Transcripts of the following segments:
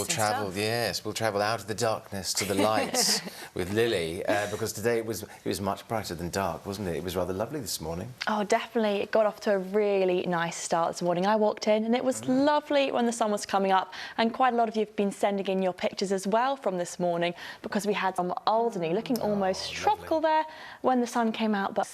travel. Yes, we'll travel out of the darkness to the lights with Lily, because today it was much brighter than dark, wasn't it? It was rather lovely this morning. Oh, definitely. It got off to a really nice start this morning. I walked in and it was lovely when the sun was coming up, and quite a lot of you have been sending in your pictures as well from this morning, because we had some Alderney looking almost tropical there when the sun came out, but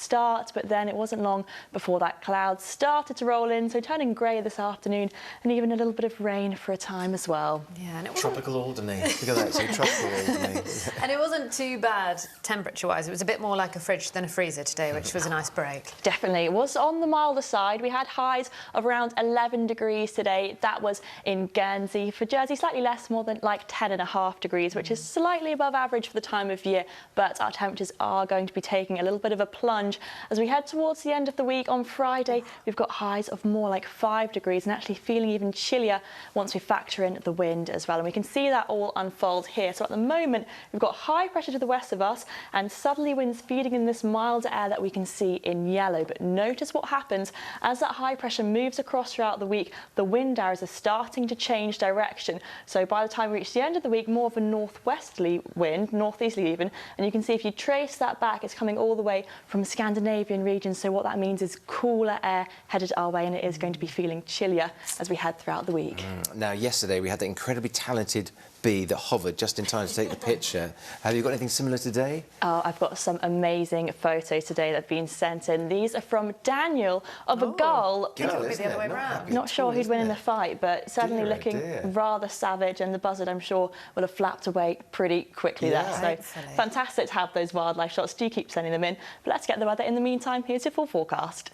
then it wasn't long before that cloud started to roll in, so turning grey this afternoon, and even a little bit of rain for a time as well. Yeah, and it tropical Alderney. Look at that, see, tropical Alderney. And it wasn't too bad temperature-wise. It was a bit more like a fridge than a freezer today, which was a nice break. Definitely. It was on the milder side. We had highs of around 11 degrees today. That was in Guernsey. For Jersey, slightly less, more than like 10.5 degrees, which is slightly above average for the time of year, but our temperatures are going to be taking a little bit of a plunge as we head towards the end of the week. On Friday, we've got highs of more like 5 degrees and actually feeling even chillier once we factor in the wind as well. And we can see that all unfold here. So at the moment, we've got high pressure to the west of us and southerly winds feeding in this milder air that we can see in yellow. But notice what happens as that high pressure moves across throughout the week. The wind arrows are starting to change direction. So by the time we reach the end of the week, more of a northwesterly wind, northeasterly even. And you can see if you trace that back, it's coming all the way from Scandinavian regions. So what that means is cooler air headed our way, and it is going to be feeling chillier as we head throughout the week. Now, yesterday we had the incredibly talented bee that hovered just in time to take the picture. Have you got anything similar today? Oh, I've got some amazing photos today that have been sent in. These are from Daniel of a gull. I think it would be the other way around. Not sure who'd win in the fight, but certainly looking rather savage, and the buzzard, I'm sure, will have flapped away pretty quickly there. So fantastic to have those wildlife shots. Do keep sending them in. But let's get the weather in the meantime. Here's your full forecast.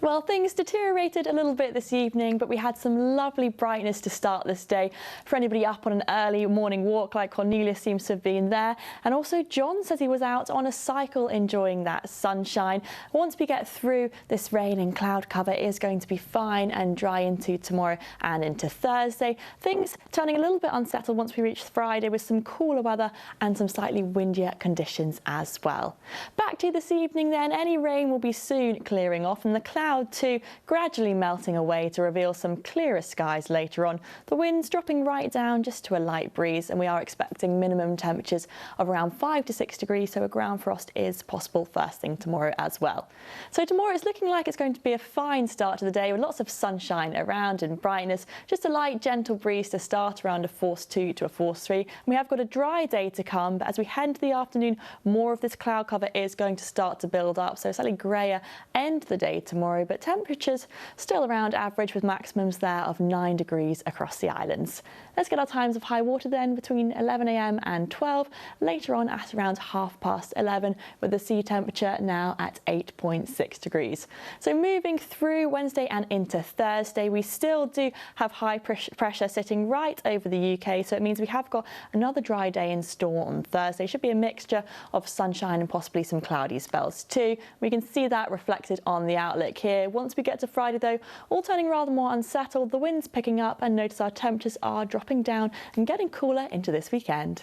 Well, things deteriorated a little bit this evening, but we had some lovely brightness to start this day. For anybody up on an early morning walk like Cornelius seems to have been there. And also John says he was out on a cycle enjoying that sunshine. Once we get through this rain and cloud cover, it is going to be fine and dry into tomorrow and into Thursday. Things turning a little bit unsettled once we reach Friday with some cooler weather and some slightly windier conditions as well. Back to this evening then, any rain will be soon clearing off, and the cloud too gradually melting away to reveal some clearer skies later on. The wind's dropping right down just to a light breeze, and we are expecting minimum temperatures of around 5 to 6 degrees, so a ground frost is possible first thing tomorrow as well. So tomorrow it's looking like it's going to be a fine start to the day with lots of sunshine around and brightness, just a light gentle breeze to start around a force 2 to a force 3. And we have got a dry day to come, but as we head into the afternoon, more of this cloud cover is going to start to build up, so slightly grayer end of the day tomorrow, but temperatures still around average with maximums there of 9 degrees across the islands. Let's get our times of high water then between 11 a.m. and 12, later on at around 11:30, with the sea temperature now at 8.6 degrees. So moving through Wednesday and into Thursday, we still do have high pressure sitting right over the UK, so it means we have got another dry day in store on Thursday. Should be a mixture of sunshine and possibly some cloudy spells too. We can see that reflected on the outlook here. Once we get to Friday though, all turning rather more unsettled, the wind's picking up, and notice our temperatures are dropping down and getting cooler into this weekend.